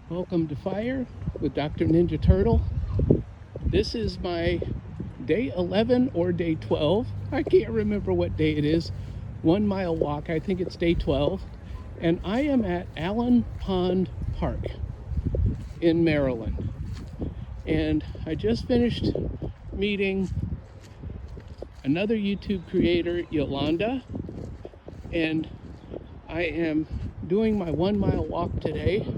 Welcome to Fire with Dr. Ninja Turtle. This is my day 11 or day 12. I can't remember what day it is. 1 mile walk. I think it's day 12. And I am at Allen Pond Park in Maryland. And I just finished meeting another YouTube creator, Yolanda. And I am doing my 1 mile walk today.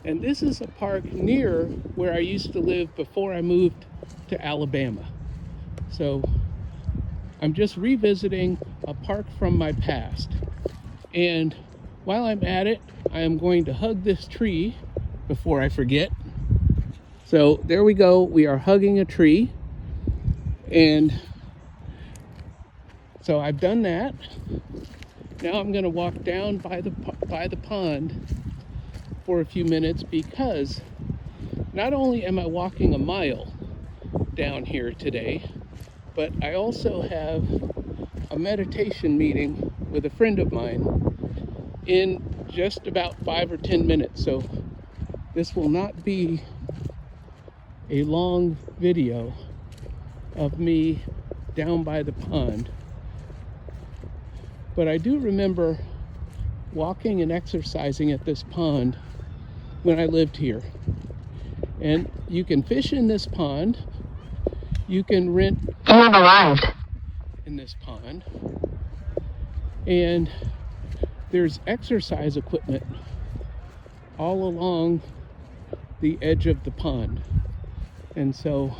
And this is a park near where I used to live before I moved to Alabama. So I'm just revisiting a park from my past. And while I'm at it, I am going to hug this tree before I forget. So there we go. We are hugging a tree. And so I've done that. Now I'm going to walk down by the pond for a few minutes, because not only am I walking a mile down here today, but I also have a meditation meeting with a friend of mine in just about 5 or 10 minutes. So this will not be a long video of me down by the pond. But I do remember walking and exercising at this pond when I lived here. And you can fish in this pond. You can rent in this pond. And there's exercise equipment all along the edge of the pond. And so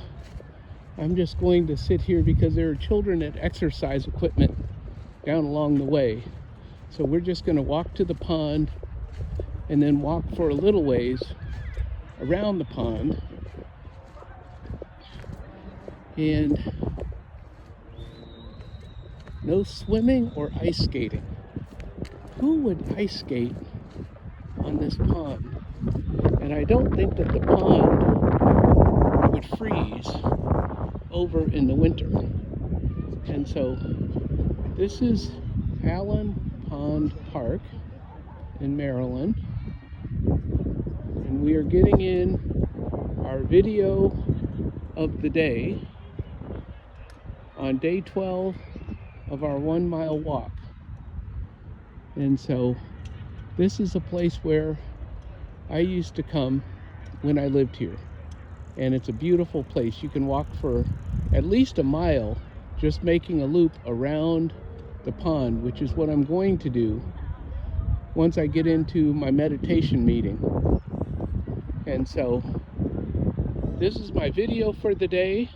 I'm just going to sit here because there are children at exercise equipment down along the way. So we're just going to walk to the pond and then walk for a little ways around the pond. And no swimming or ice skating. Who would ice skate on this pond? And I don't think that the pond would freeze over in the winter. And so this is Allen Pond Park in Maryland. And we are getting in our video of the day on day 12 of our 1 mile walk. And so this is a place where I used to come when I lived here. And it's a beautiful place. You can walk for at least a mile just making a loop around the pond, which is what I'm going to do once I get into my meditation meeting. And so this is my video for the day,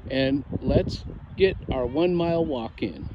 and let's get our 1 mile walk in.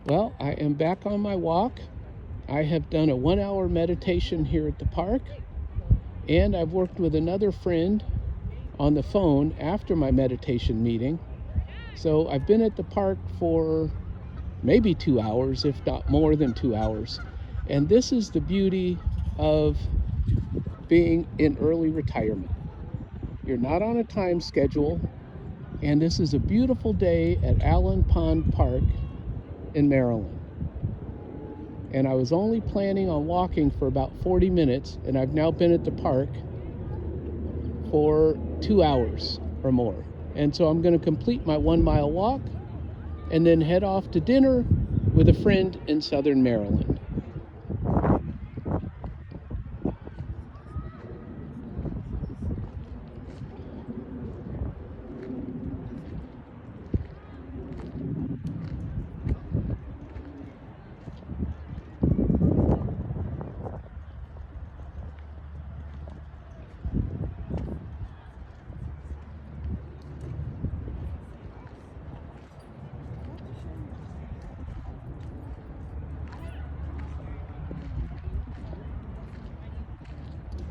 Well, I am back on my walk. I have done a 1 hour meditation here at the park, and I've worked with another friend on the phone after my meditation meeting. So I've been at the park for maybe 2 hours, if not more than 2 hours. And this is the beauty of being in early retirement. You're not on a time schedule, and this is a beautiful day at Allen Pond Park in Maryland. And I was only planning on walking for about 40 minutes, and I've now been at the park for 2 hours or more. And so I'm going to complete my 1 mile walk and then head off to dinner with a friend in Southern Maryland.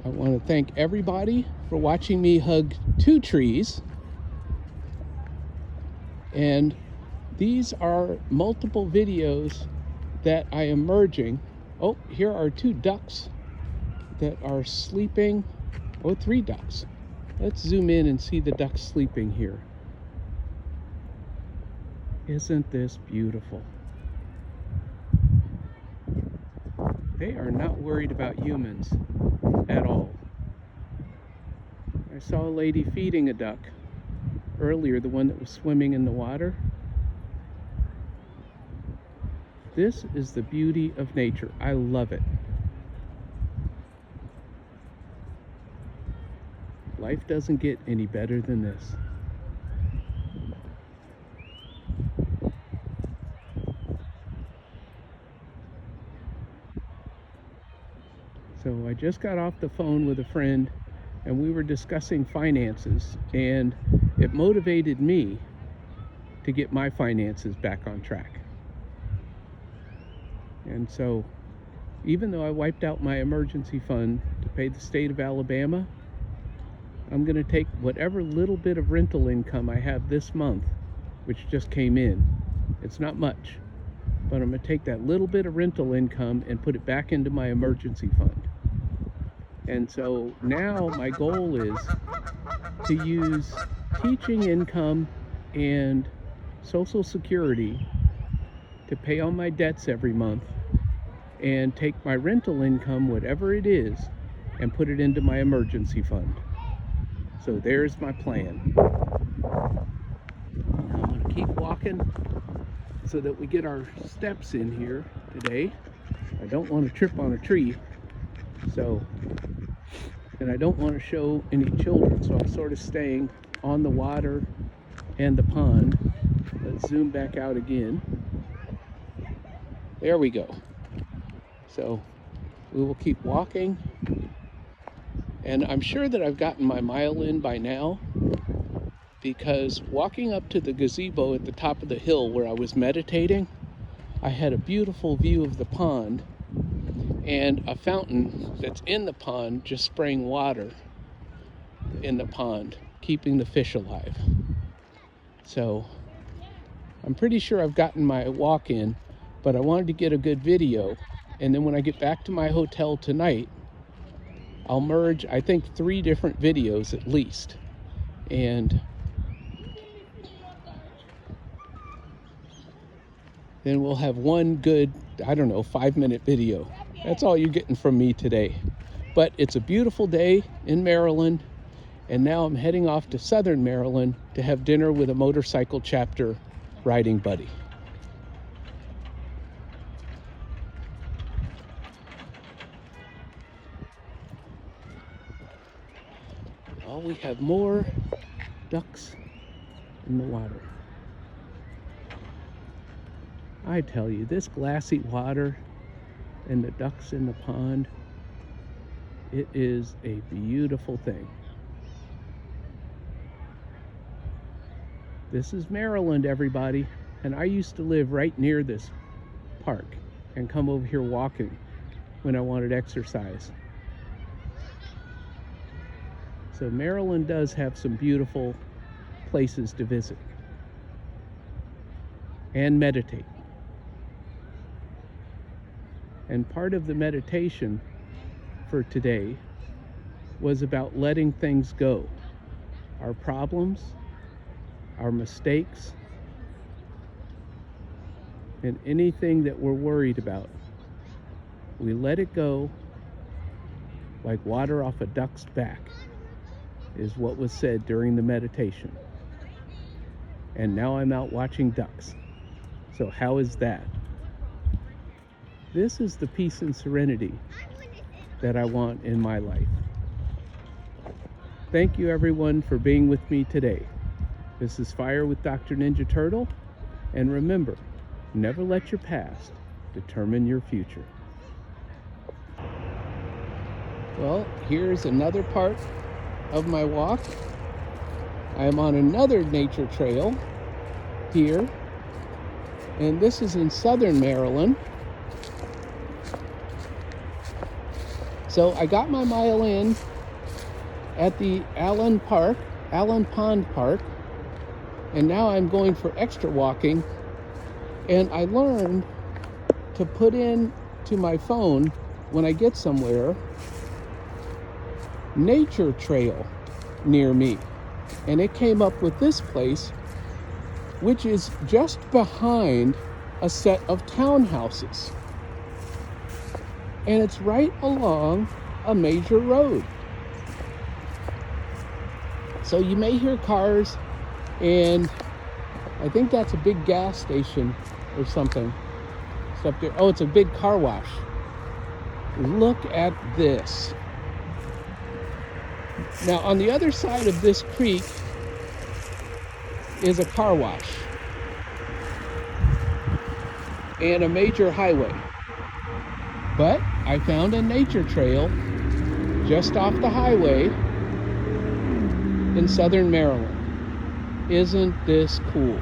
I want to thank everybody for watching me hug 2 trees. And these are multiple videos that I am merging. Oh, here are 2 ducks that are sleeping. Oh, 3 ducks. Let's zoom in and see the ducks sleeping here. Isn't this beautiful? They are not worried about humans at all. I saw a lady feeding a duck earlier, the one that was swimming in the water. This is the beauty of nature. I love it. Life doesn't get any better than this. So I just got off the phone with a friend and we were discussing finances, and it motivated me to get my finances back on track. And so even though I wiped out my emergency fund to pay the state of Alabama, I'm going to take whatever little bit of rental income I have this month, which just came in. It's not much, but I'm going to take that little bit of rental income and put it back into my emergency fund. And so now my goal is to use teaching income and Social Security to pay all my debts every month, and take my rental income, whatever it is, and put it into my emergency fund. So there's my plan. I'm going to keep walking so that we get our steps in here today. I don't want to trip on a tree, and I don't want to show any children, so I'm sort of staying on the water and the pond. Let's zoom back out again. There we go. So we will keep walking, and I'm sure that I've gotten my mile in by now, because walking up to the gazebo at the top of the hill where I was meditating, I had a beautiful view of the pond and a fountain that's in the pond just spraying water in the pond, keeping the fish alive. So I'm pretty sure I've gotten my walk in, but I wanted to get a good video. And then when I get back to my hotel tonight, I'll merge, I think, 3 different videos at least. And then we'll have one good, I don't know, 5-minute video. That's all you're getting from me today. But it's a beautiful day in Maryland, and now I'm heading off to Southern Maryland to have dinner with a motorcycle chapter riding buddy. Oh, we have more ducks in the water. I tell you, this glassy water and the ducks in the pond, it is a beautiful thing. This is Maryland, everybody, and I used to live right near this park and come over here walking when I wanted exercise. So Maryland does have some beautiful places to visit and meditate. And part of the meditation for today was about letting things go. Our problems, our mistakes, and anything that we're worried about. We let it go like water off a duck's back, is what was said during the meditation. And now I'm out watching ducks. So how is that? This is the peace and serenity that I want in my life. Thank you, everyone, for being with me today. This is Fire with Dr. Ninja Turtle, and remember, never let your past determine your future. Well, here's another part of my walk. I am on another nature trail here, and this is in Southern Maryland. So I got my mile in at the Allen Pond Park, and now I'm going for extra walking. And I learned to put in to my phone when I get somewhere, nature trail near me. And it came up with this place, which is just behind a set of townhouses. And it's right along a major road. So you may hear cars, and I think that's a big gas station or something. It's up there. Oh, it's a big car wash. Look at this. Now, on the other side of this creek is a car wash and a major highway. But I found a nature trail just off the highway in southern Maryland. Isn't this cool?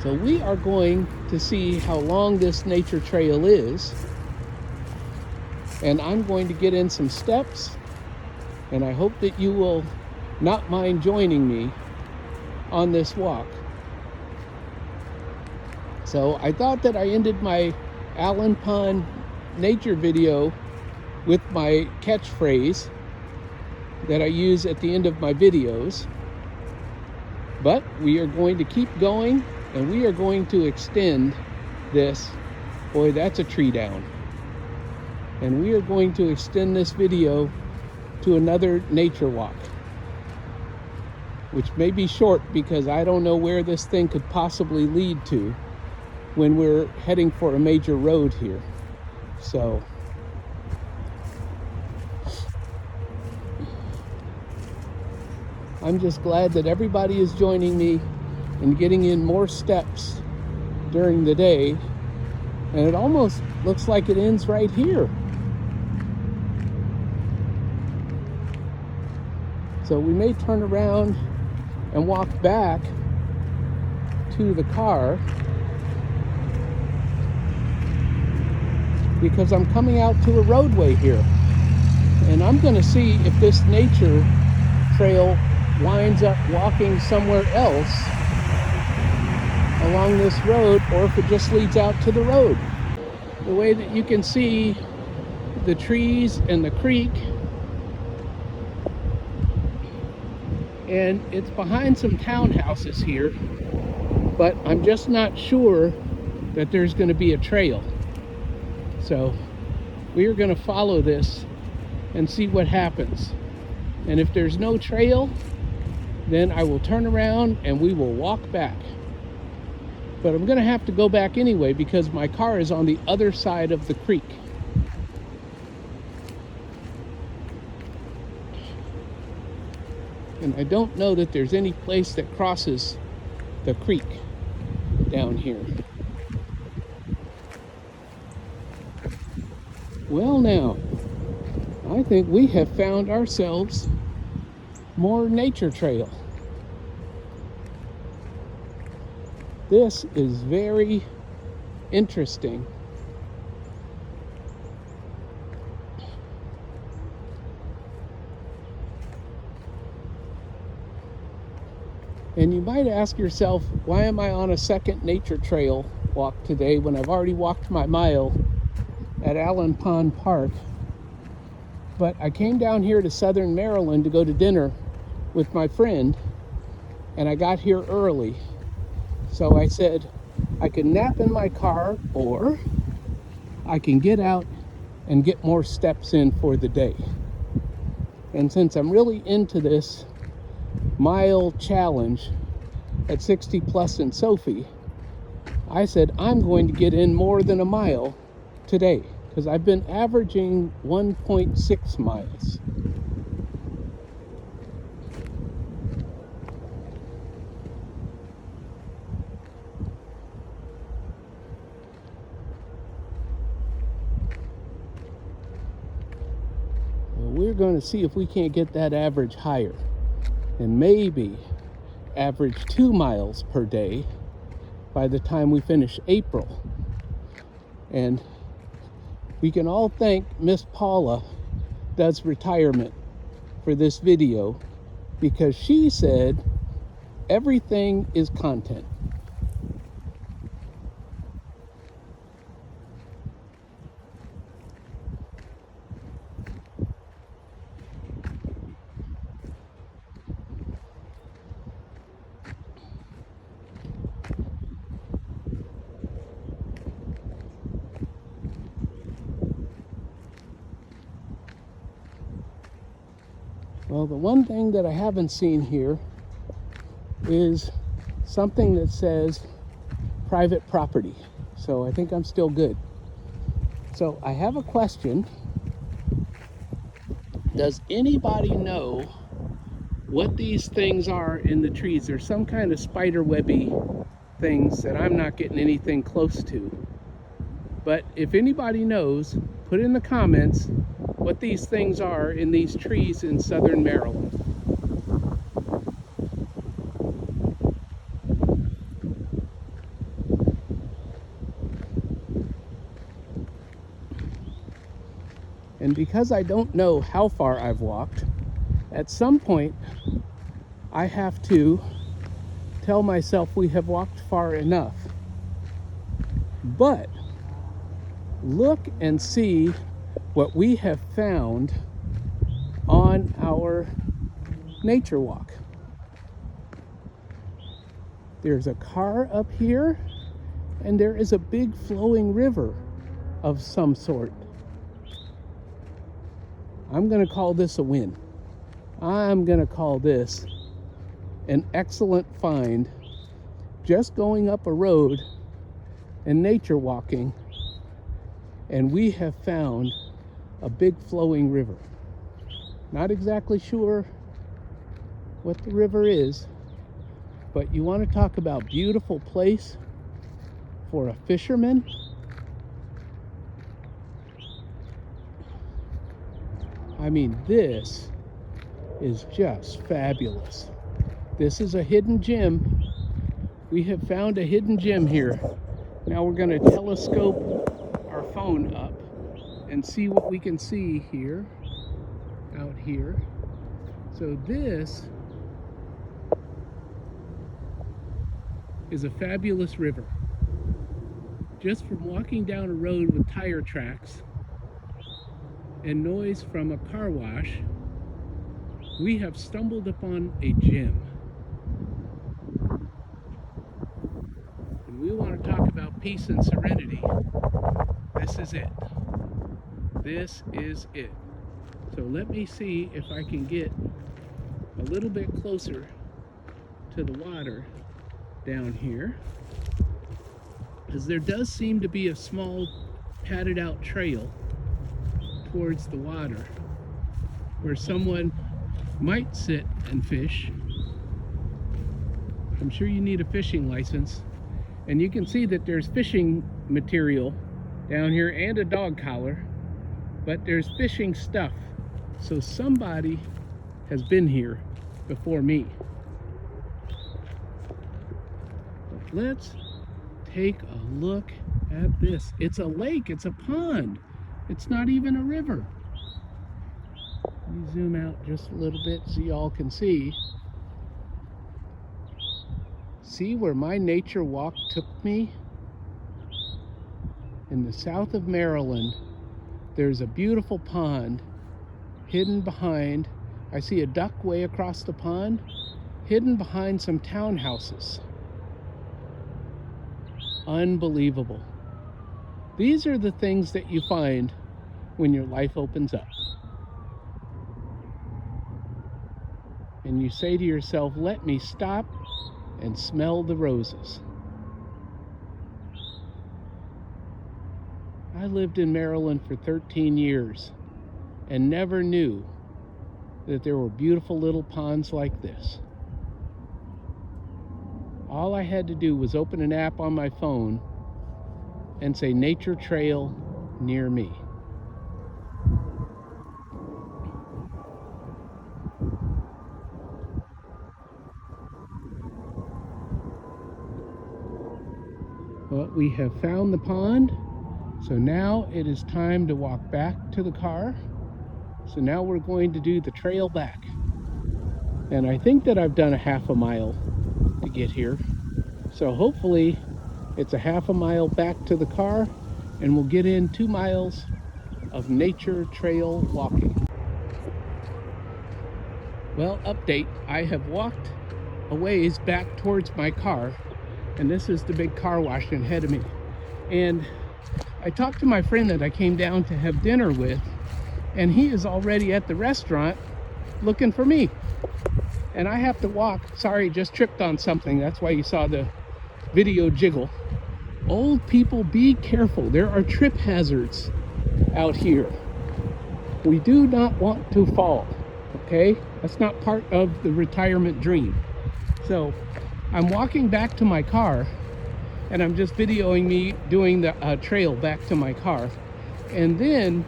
So we are going to see how long this nature trail is, and I'm going to get in some steps, and I hope that you will not mind joining me on this walk. So I thought that I ended my Allen Pond nature video with my catchphrase that I use at the end of my videos. But we are going to keep going, and we are going to extend this. Boy, that's a tree down. And we are going to extend this video to another nature walk, which may be short because I don't know where this thing could possibly lead to when we're heading for a major road here. So I'm just glad that everybody is joining me and getting in more steps during the day. And it almost looks like it ends right here. So we may turn around and walk back to the car, because I'm coming out to a roadway here. And I'm gonna see if this nature trail winds up walking somewhere else along this road, or if it just leads out to the road. The way that you can see the trees and the creek, and it's behind some townhouses here, but I'm just not sure that there's going to be a trail. So we are going to follow this and see what happens. And if there's no trail, then I will turn around and we will walk back. But I'm going to have to go back anyway because my car is on the other side of the creek. And I don't know that there's any place that crosses the creek down here. Well, now, I think we have found ourselves more nature trail. This is very interesting. And you might ask yourself, why am I on a second nature trail walk today when I've already walked my mile at Allen Pond Park? But I came down here to southern Maryland to go to dinner with my friend, and I got here early. So I said, I can nap in my car, or I can get out and get more steps in for the day. And since I'm really into this mile challenge at 60 plus in Sophie, I said I'm going to get in more than a mile today, because I've been averaging 1.6 miles. We're going to see if we can't get that average higher, and maybe average 2 miles per day by the time we finish April. And We can all thank Miss Paula Does Retirement for this video, because she said everything is content. Well, the one thing that I haven't seen here is something that says private property. So I think I'm still good. So I have a question. Does anybody know what these things are in the trees? There's some kind of spider webby things that I'm not getting anything close to. But if anybody knows, put in the comments what these things are in these trees in southern Maryland. And because I don't know how far I've walked, at some point I have to tell myself we have walked far enough. But look and see what we have found on our nature walk. There's a car up here, and there is a big flowing river of some sort. I'm going to call this a win. I'm going to call this an excellent find. Just going up a road and nature walking, and we have found a big flowing river. Not exactly sure what the river is, but you want to talk about beautiful place for a fisherman? I mean, this is just fabulous. This is a hidden gem. We have found a hidden gem here. Now we're going to telescope our phone up and see what we can see here, out here. So this is a fabulous river. Just from walking down a road with tire tracks and noise from a car wash, we have stumbled upon a gem. And we want to talk about peace and serenity. This is it. This is it. So let me see if I can get a little bit closer to the water down here, because there does seem to be a small padded out trail towards the water where someone might sit and fish. I'm sure you need a fishing license, and you can see that there's fishing material down here and a dog collar, but there's fishing stuff. So somebody has been here before me. But let's take a look at this. It's a lake, it's a pond. It's not even a river. Let me zoom out just a little bit so y'all can see. See where my nature walk took me? In the south of Maryland, there's a beautiful pond hidden behind, I see a duck way across the pond, hidden behind some townhouses. Unbelievable. These are the things that you find when your life opens up. And you say to yourself, let me stop and smell the roses. I lived in Maryland for 13 years and never knew that there were beautiful little ponds like this. All I had to do was open an app on my phone and say nature trail near me. Well, we have found the pond, So now it is time to walk back to the car. So now we're going to do the trail back. And I think that I've done a half a mile to get here. So hopefully it's a half a mile back to the car and we'll get in 2 miles of nature trail walking. Well, update, I have walked a ways back towards my car, and this is the big car wash ahead of me. And I talked to my friend that I came down to have dinner with, and he is already at the restaurant looking for me. And I have to walk. Sorry, just tripped on something. That's why you saw the video jiggle. Old people, be careful. There are trip hazards out here. We do not want to fall, okay? That's not part of the retirement dream. So I'm walking back to my car, and I'm just videoing me doing the trail back to my car. And then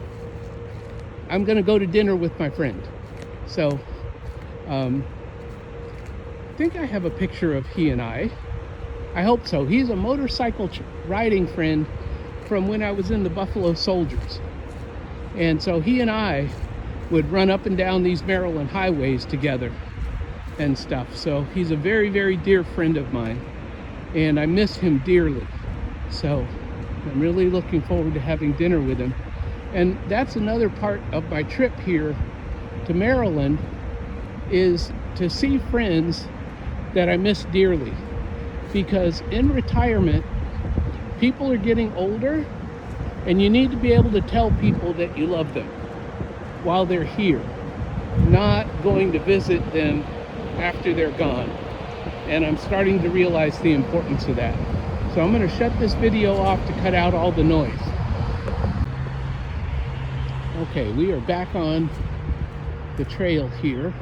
I'm gonna go to dinner with my friend. So I think I have a picture of he and I hope so. He's a motorcycle riding friend from when I was in the Buffalo Soldiers. And so he and I would run up and down these Maryland highways together and stuff. So he's a very, very dear friend of mine, and I miss him dearly. So I'm really looking forward to having dinner with him. And that's another part of my trip here to Maryland, is to see friends that I miss dearly. Because in retirement, people are getting older, and you need to be able to tell people that you love them while they're here, not going to visit them after they're gone. And I'm starting to realize the importance of that. So I'm going to shut this video off to cut out all the noise. Okay, we are back on the trail here,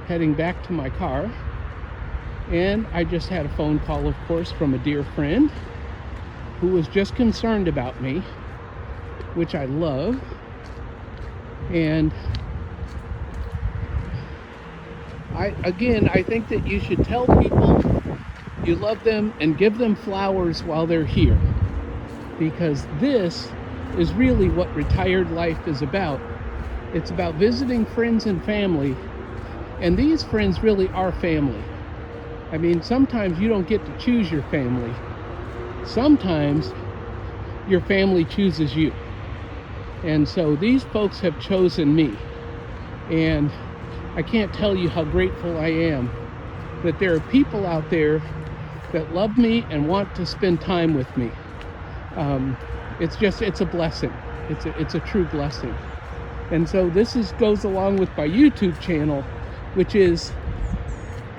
heading back to my car. And I just had a phone call, of course, from a dear friend who was just concerned about me, which I love. And I think that you should tell people you love them and give them flowers while they're here, because this is really what retired life is about. It's about visiting friends and family, and these friends really are family. I mean, sometimes you don't get to choose your family. Sometimes your family chooses you. And so these folks have chosen me. And I can't tell you how grateful I am that there are people out there that love me and want to spend time with me. It's a blessing. It's a true blessing. And so this goes along with my YouTube channel, which is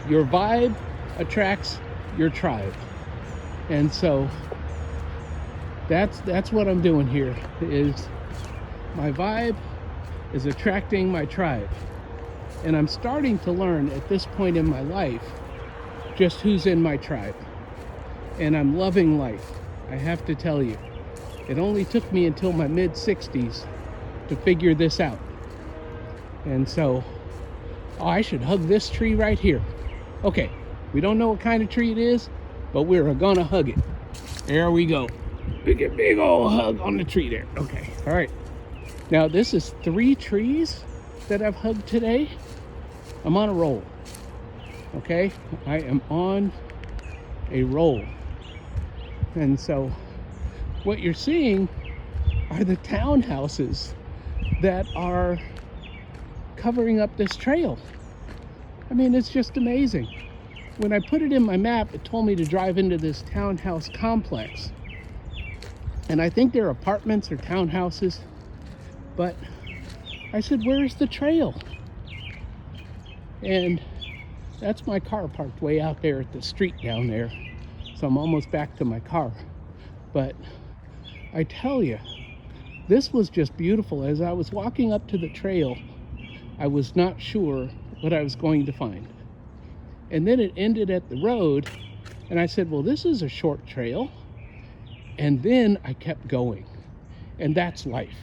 your vibe attracts your tribe. And so that's what I'm doing here, is my vibe is attracting my tribe. And I'm starting to learn at this point in my life just who's in my tribe. And I'm loving life, I have to tell you. It only took me until my mid-60s to figure this out. And so, I should hug this tree right here. Okay, we don't know what kind of tree it is, but we're gonna hug it. There we go. Big old hug on the tree there. Okay, all right. Now this is 3 trees that I've hugged today. I'm on a roll. Okay, I am on a roll. And so what you're seeing are the townhouses that are covering up this trail. I mean, it's just amazing. When I put it in my map, it told me to drive into this townhouse complex. And I think they're apartments or townhouses. But I said, where's the trail? And that's my car parked way out there at the street down there. So I'm almost back to my car. But I tell you, this was just beautiful. As I was walking up to the trail, I was not sure what I was going to find. And then it ended at the road, and I said, well, this is a short trail. And then I kept going. And that's life.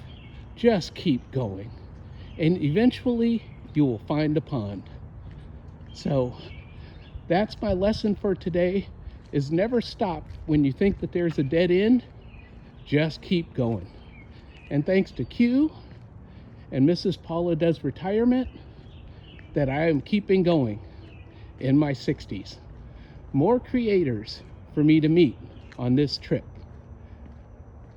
Just keep going. And eventually you will find a pond. So that's my lesson for today, is never stop when you think that there's a dead end. just keep going. And thanks to Q and Mrs. Paula Does Retirement, that I am keeping going in my 60s. More creators for me to meet on this trip.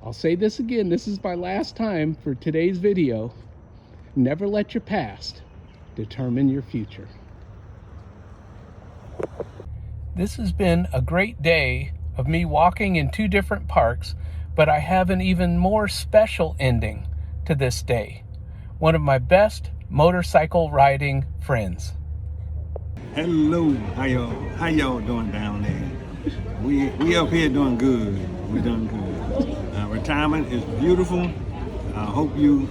I'll say this again, this is my last time for today's video. Never let your past determine your future. This has been a great day of me walking in 2 different parks, but I have an even more special ending to this day. One of my best motorcycle riding friends. Hello, how y'all doing down there? We up here doing good. We're doing good. Retirement is beautiful. I hope you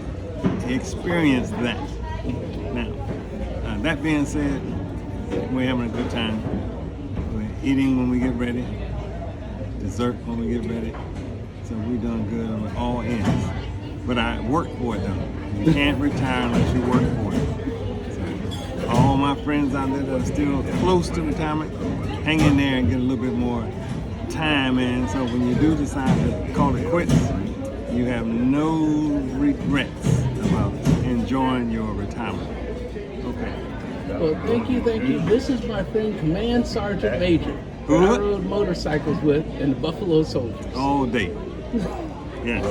experience that. Now, that being said, we're having a good time. We're eating when we get ready, dessert when we get ready. So we're doing good on all ends. But I work for it though. You can't retire unless you work for it. So all my friends out there that are still close to retirement, hang in there and get a little bit more time in. So when you do decide to call it quits, you have no regrets about enjoying your retirement. Okay. Well, thank you. This is my friend Command Sergeant Major, who I rode motorcycles with in the Buffalo Soldiers. All day. Yes.